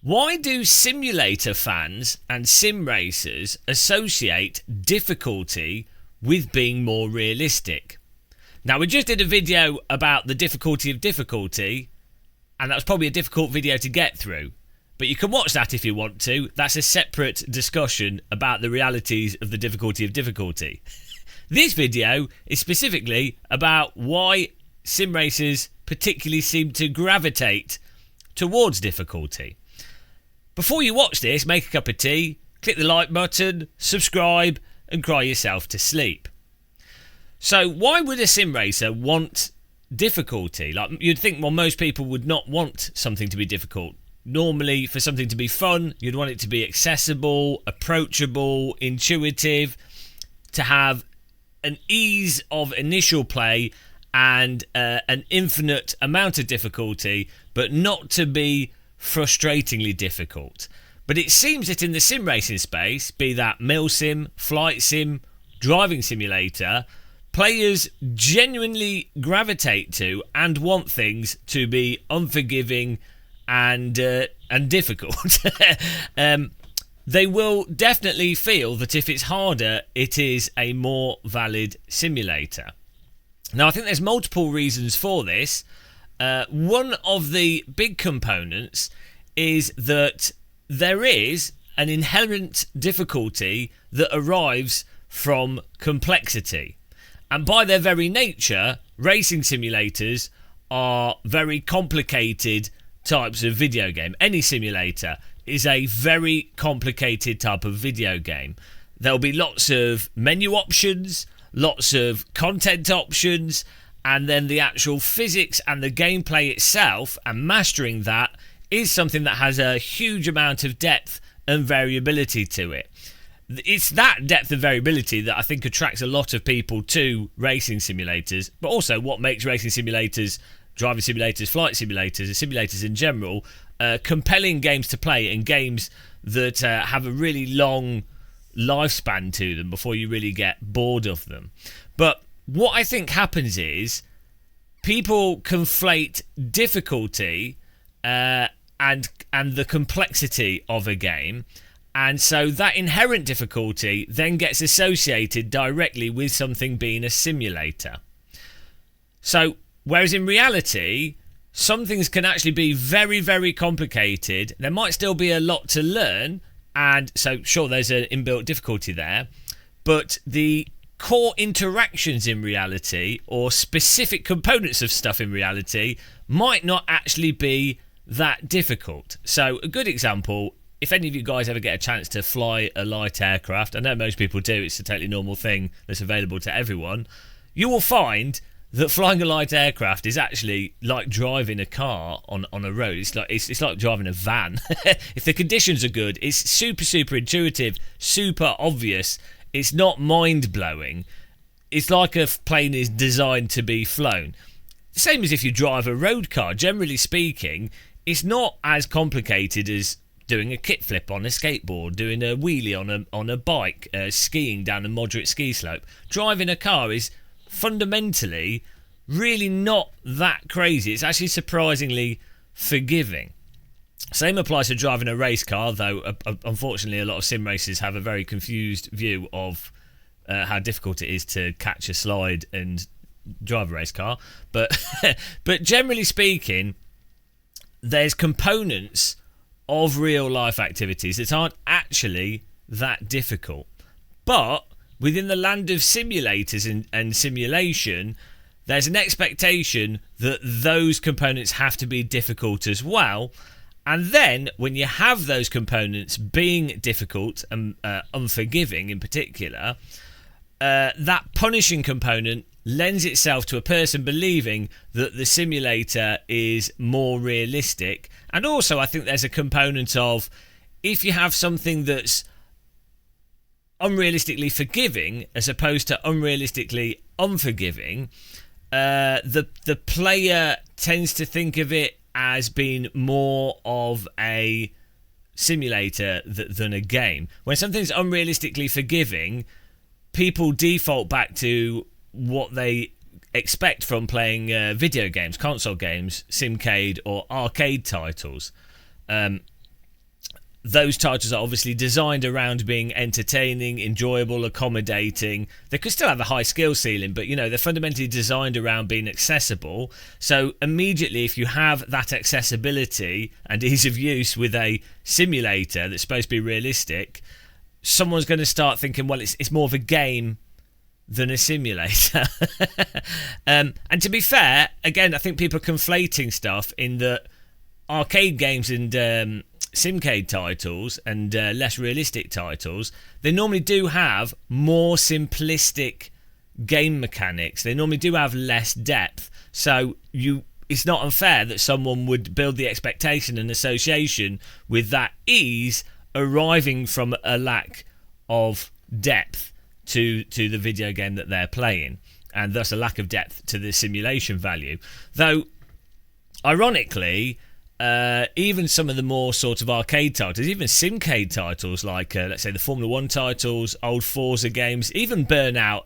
Why do simulator fans and sim racers associate difficulty with being more realistic? Now, we just did a video about the difficulty of difficulty, and that was probably a difficult video to get through. But you can watch that if you want to. That's a separate discussion about the realities of the difficulty of difficulty. This video is specifically about why sim racers particularly seem to gravitate towards difficulty. Before you watch this, make a cup of tea, click the like button, subscribe, and cry yourself to sleep. So why would a sim racer want difficulty? Like, you'd think, well, most people would not want something to be difficult. Normally, for something to be fun, you'd want it to be accessible, approachable, intuitive, to have an ease of initial play and an infinite amount of difficulty, but not to be frustratingly difficult. But it seems that in the sim racing space, be that milsim, flight sim, driving simulator, players genuinely gravitate to and want things to be unforgiving and difficult. They will definitely feel that if it's harder, it is a more valid simulator. Now, I think there's multiple reasons for this. One of the big components is that there is an inherent difficulty that arrives from complexity. And by their very nature, racing simulators are very complicated types of video game. Any simulator is a very complicated type of video game. There'll be lots of menu options, lots of content options, and then the actual physics and the gameplay itself and mastering that is something that has a huge amount of depth and variability to it. It's that depth of variability that I think attracts a lot of people to racing simulators, but also what makes racing simulators, driving simulators, flight simulators, and simulators in general, compelling games to play, and games that have a really long lifespan to them before you really get bored of them. But what I think happens is people conflate difficulty and the complexity of a game, and so that inherent difficulty then gets associated directly with something being a simulator. So whereas in reality, some things can actually be very, very complicated. There might still be a lot to learn, and so sure, there's an inbuilt difficulty there, but the core interactions in reality or specific components of stuff in reality might not actually be that difficult. So a good example, if any of you guys ever get a chance to fly a light aircraft, I know most people do, it's a totally normal thing that's available to everyone, you will find that flying a light aircraft is actually like driving a car on a road. It's like driving a van. If the conditions are good, it's super intuitive, super obvious. It's not mind-blowing. It's like a plane is designed to be flown. Same as if you drive a road car. Generally speaking, it's not as complicated as doing a kickflip on a skateboard, doing a wheelie on a bike, skiing down a moderate ski slope. Driving a car is fundamentally really not that crazy. It's actually surprisingly forgiving. Same applies to driving a race car, though unfortunately a lot of sim racers have a very confused view of how difficult it is to catch a slide and drive a race car. But but generally speaking, there's components of real life activities that aren't actually that difficult. But within the land of simulators and simulation, there's an expectation that those components have to be difficult as well. And then when you have those components being difficult and unforgiving in particular, that punishing component lends itself to a person believing that the simulator is more realistic. And also I think there's a component of, if you have something that's unrealistically forgiving as opposed to unrealistically unforgiving, the player tends to think of it as being more of a simulator than a game. When something's unrealistically forgiving, people default back to what they expect from playing video games, console games, simcade or arcade titles. those titles are obviously designed around being entertaining, enjoyable, accommodating. They could still have a high skill ceiling, but they're fundamentally designed around being accessible. So immediately, if you have that accessibility and ease of use with a simulator that's supposed to be realistic, someone's going to start thinking, well, it's more of a game than a simulator. And to be fair, again, I think people are conflating stuff in that arcade games and simcade titles and less realistic titles, they normally do have more simplistic game mechanics. They normally do have less depth. So it's not unfair that someone would build the expectation and association with that ease arriving from a lack of depth to the video game that they're playing, and thus a lack of depth to the simulation value. Though, ironically, even some of the more sort of arcade titles, even simcade titles like let's say the Formula 1 titles, old Forza games, even Burnout,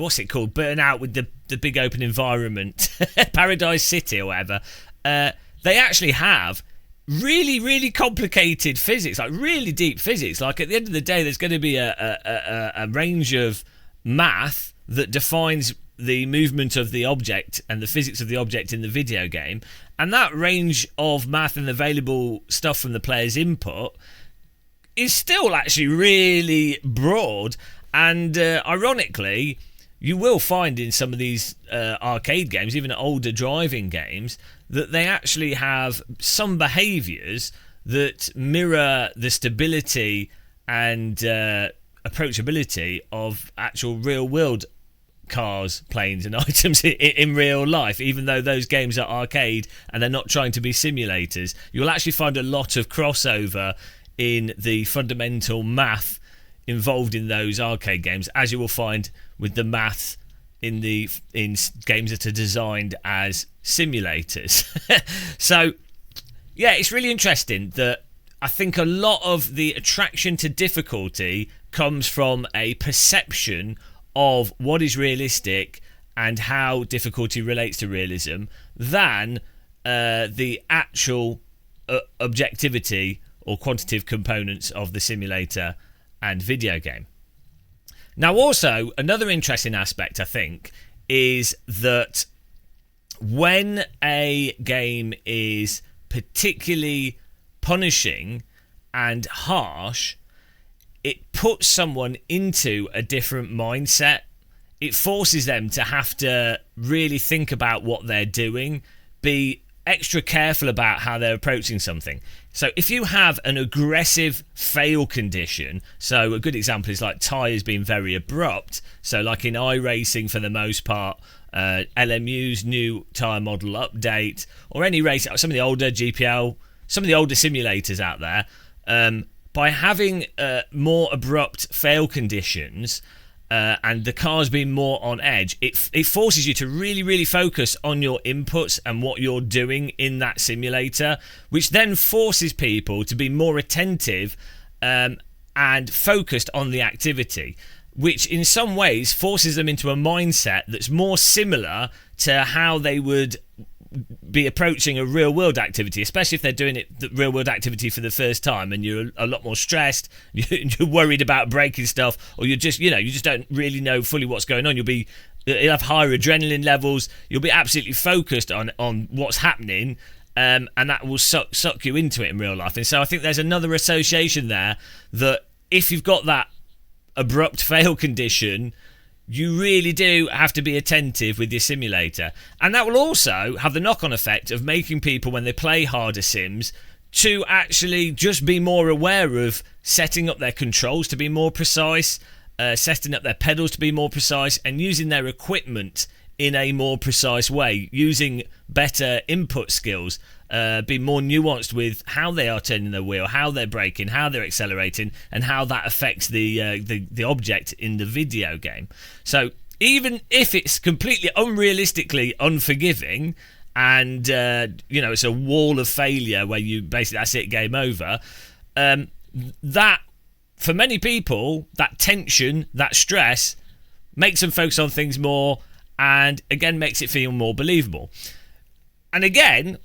what's it called? Burnout with the big open environment, Paradise City or whatever. They actually have really, really complicated physics, like really deep physics. Like at the end of the day, there's going to be a range of math that defines the movement of the object and the physics of the object in the video game, and that range of math and available stuff from the player's input is still actually really broad. And ironically, you will find in some of these arcade games, even older driving games, that they actually have some behaviours that mirror the stability and approachability of actual real-world cars, planes and items in real life. Even though those games are arcade and they're not trying to be simulators, you'll actually find a lot of crossover in the fundamental math involved in those arcade games, as you will find with the math in games that are designed as simulators. So yeah, it's really interesting that I think a lot of the attraction to difficulty comes from a perception of what is realistic and how difficulty relates to realism than the actual objectivity or quantitative components of the simulator and video game. Now, also, another interesting aspect, I think, is that when a game is particularly punishing and harsh, it puts someone into a different mindset. It forces them to have to really think about what they're doing, be extra careful about how they're approaching something. So if you have an aggressive fail condition, so a good example is like tyres being very abrupt, so like in iRacing for the most part, LMU's new tyre model update, or any race, some of the older GPL, some of the older simulators out there, by having more abrupt fail conditions and the cars being more on edge, it forces you to really, really focus on your inputs and what you're doing in that simulator, which then forces people to be more attentive and focused on the activity, which in some ways forces them into a mindset that's more similar to how they would be approaching a real world activity, especially if they're doing the real world activity for the first time and you're a lot more stressed, you're worried about breaking stuff, or you just don't really know fully what's going on. You'll have higher adrenaline levels, you'll be absolutely focused on what's happening, and that will suck you into it in real life. And so I think there's another association there, that if you've got that abrupt fail condition, you really do have to be attentive with your simulator. And that will also have the knock-on effect of making people, when they play harder sims, to actually just be more aware of setting up their controls to be more precise, setting up their pedals to be more precise, and using their equipment in a more precise way, using better input skills, be more nuanced with how they are turning their wheel, how they're braking, how they're accelerating, and how that affects the object in the video game. So even if it's completely unrealistically unforgiving, and it's a wall of failure where you basically, that's it, game over, that for many people, that tension, that stress makes them focus on things more, and again makes it feel more believable. And again,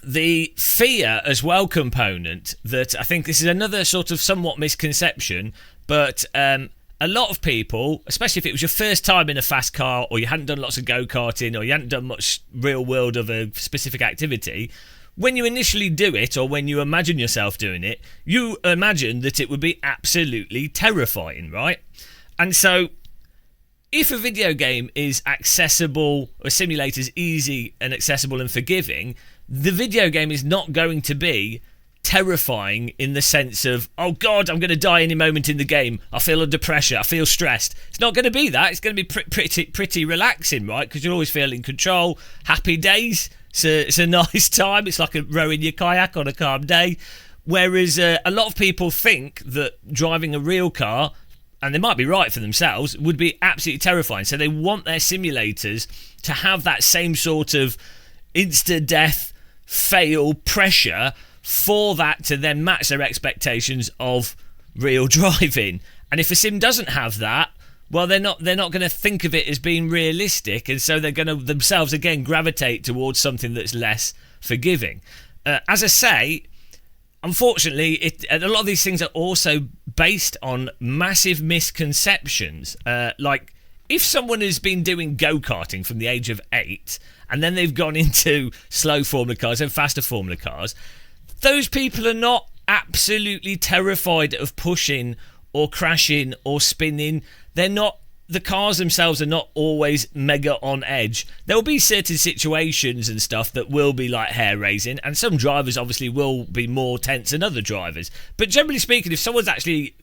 the fear as well component, that I think this is another sort of somewhat misconception, but a lot of people, especially if it was your first time in a fast car, or you hadn't done lots of go-karting, or you hadn't done much real world of a specific activity, when you initially do it, or when you imagine yourself doing it, you imagine that it would be absolutely terrifying, right? And so if a video game is accessible, or a simulator is easy and accessible and forgiving, the video game is not going to be terrifying in the sense of, oh God, I'm going to die any moment in the game. I feel under pressure. I feel stressed. It's not going to be that. It's going to be pretty relaxing, right? Because you'll always feel in control. Happy days. It's a nice time. It's like rowing your kayak on a calm day. Whereas a lot of people think that driving a real car, and they might be right for themselves, would be absolutely terrifying. So they want their simulators to have that same sort of insta-death fail pressure, for that to then match their expectations of real driving. And if a sim doesn't have that, well, they're not going to think of it as being realistic, and so they're going to themselves again gravitate towards something that's less forgiving. As I say, unfortunately, a lot of these things are also based on massive misconceptions. Like, if someone has been doing go-karting from the age of 8, and then they've gone into slow Formula cars and faster Formula cars, those people are not absolutely terrified of pushing or crashing or spinning. They're not. The cars themselves are not always mega on edge. There will be certain situations and stuff that will be like hair-raising, and some drivers obviously will be more tense than other drivers. But generally speaking, if someone's actually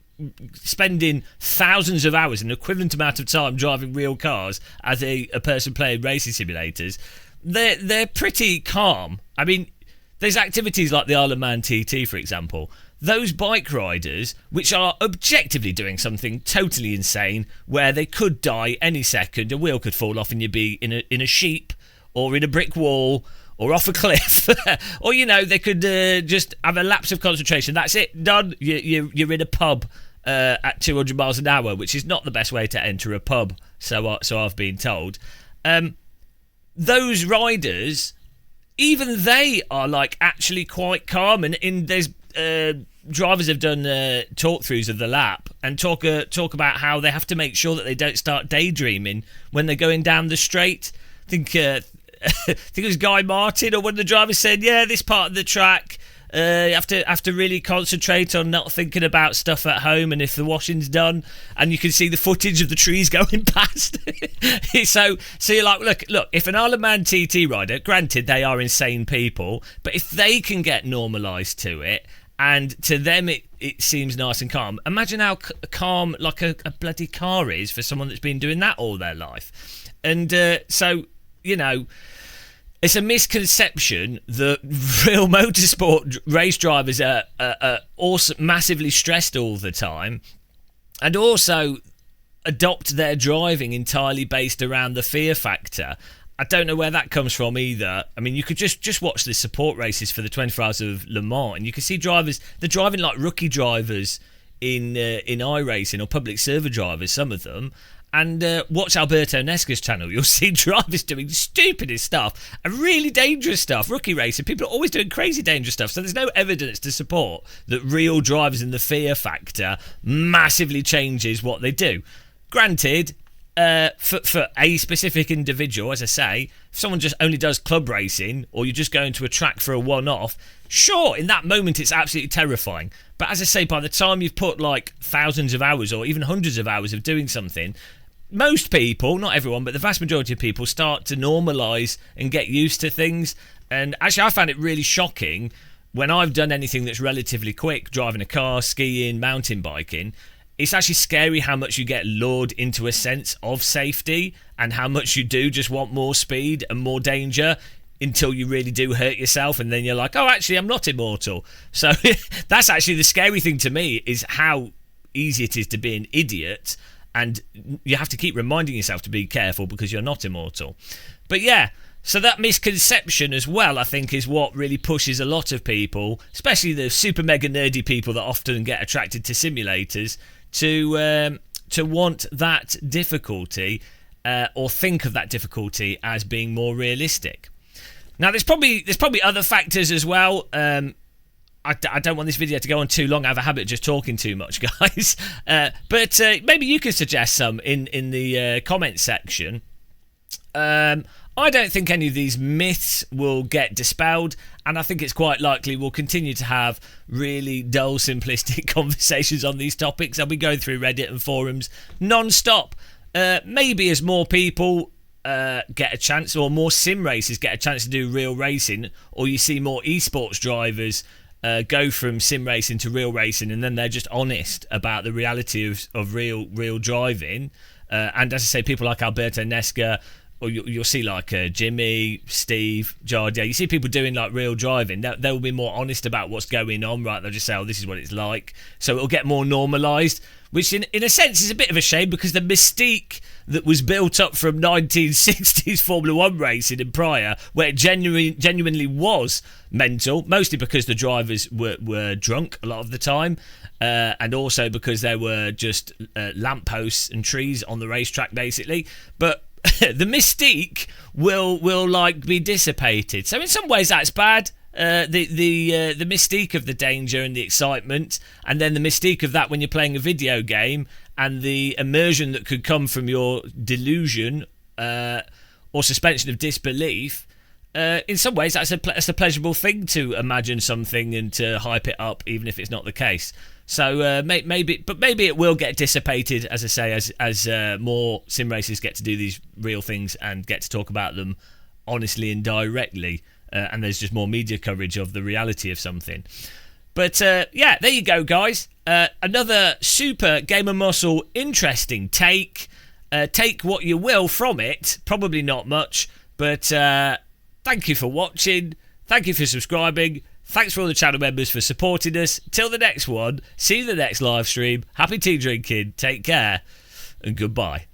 spending thousands of hours, an equivalent amount of time driving real cars as a person playing racing simulators, they're pretty calm. I mean, there's activities like the Isle of Man TT, for example. Those bike riders, which are objectively doing something totally insane, where they could die any second, a wheel could fall off and you'd be in a sheep, or in a brick wall, or off a cliff, or, you know, they could just have a lapse of concentration. That's it, done. You're in a pub at 200 miles an hour, which is not the best way to enter a pub, so I've been told. Those riders, even they are like actually quite calm, and there's drivers have done talk-throughs of the lap and talk about how they have to make sure that they don't start daydreaming when they're going down the straight. I think it was Guy Martin or one of the drivers said, yeah, this part of the track, you have to really concentrate on not thinking about stuff at home and if the washing's done, and you can see the footage of the trees going past. so you're like, look, if an Isle of Man TT rider, granted they are insane people, but if they can get normalised to it, and to them it seems nice and calm, imagine how calm like a bloody car is for someone that's been doing that all their life. And so, you know, it's a misconception that real motorsport race drivers are also massively stressed all the time, and also adopt their driving entirely based around the fear factor. I don't know where that comes from either. I mean, you could just watch the support races for the 24 Hours of Le Mans, and you can see drivers, they're driving like rookie drivers in iRacing, or public server drivers, some of them. And watch Alberto Nesca's channel. You'll see drivers doing stupidest stuff and really dangerous stuff. Rookie racing, people are always doing crazy dangerous stuff. So there's no evidence to support that real drivers in the fear factor massively changes what they do. Granted, for a specific individual, as I say, if someone just only does club racing, or you're just going to a track for a one-off, sure, in that moment it's absolutely terrifying. But as I say, by the time you've put like thousands of hours or even hundreds of hours of doing something, most people, not everyone, but the vast majority of people start to normalise and get used to things. And actually, I found it really shocking when I've done anything that's relatively quick, driving a car, skiing, mountain biking. It's actually scary how much you get lured into a sense of safety, and how much you do just want more speed and more danger, until you really do hurt yourself, and then you're like, oh, actually, I'm not immortal. So that's actually the scary thing to me, is how easy it is to be an idiot, and you have to keep reminding yourself to be careful because you're not immortal. But yeah, so that misconception as well, I think, is what really pushes a lot of people, especially the super mega nerdy people that often get attracted to simulators, to want that difficulty, or think of that difficulty as being more realistic. Now, there's probably other factors as well. I don't want this video to go on too long. I have a habit of just talking too much, guys. But maybe you could suggest some in the comment section. I don't think any of these myths will get dispelled, and I think it's quite likely we'll continue to have really dull, simplistic conversations on these topics. I'll be going through Reddit and forums non-stop. Maybe as more people get a chance, or more sim racers get a chance to do real racing, or you see more esports drivers go from sim racing to real racing, and then they're just honest about the reality of real driving. And as I say, people like Alberto Nesca, or you'll see like Jimmy, Steve, Jardia. You see people doing like real driving. They'll be more honest about what's going on, right? They'll just say, oh, this is what it's like. So it'll get more normalised, which in a sense is a bit of a shame, because the mystique that was built up from 1960s Formula 1 racing and prior, where it genuinely was mental, mostly because the drivers were drunk a lot of the time, and also because there were just lampposts and trees on the racetrack, basically. But the mystique will like be dissipated. So in some ways that's bad. The mystique of the danger and the excitement, and then the mystique of that when you're playing a video game, and the immersion that could come from your delusion or suspension of disbelief. In some ways that's a pleasurable thing, to imagine something and to hype it up, even if it's not the case. So maybe it will get dissipated, as I say, as more sim racers get to do these real things and get to talk about them honestly and directly, and there's just more media coverage of the reality of something. But yeah, there you go, guys. Another super Gamer Muscle interesting take. Take what you will from it. Probably not much, but thank you for watching. Thank you for subscribing. Thanks for all the channel members for supporting us. Till the next one, see you in the next live stream. Happy tea drinking. Take care and goodbye.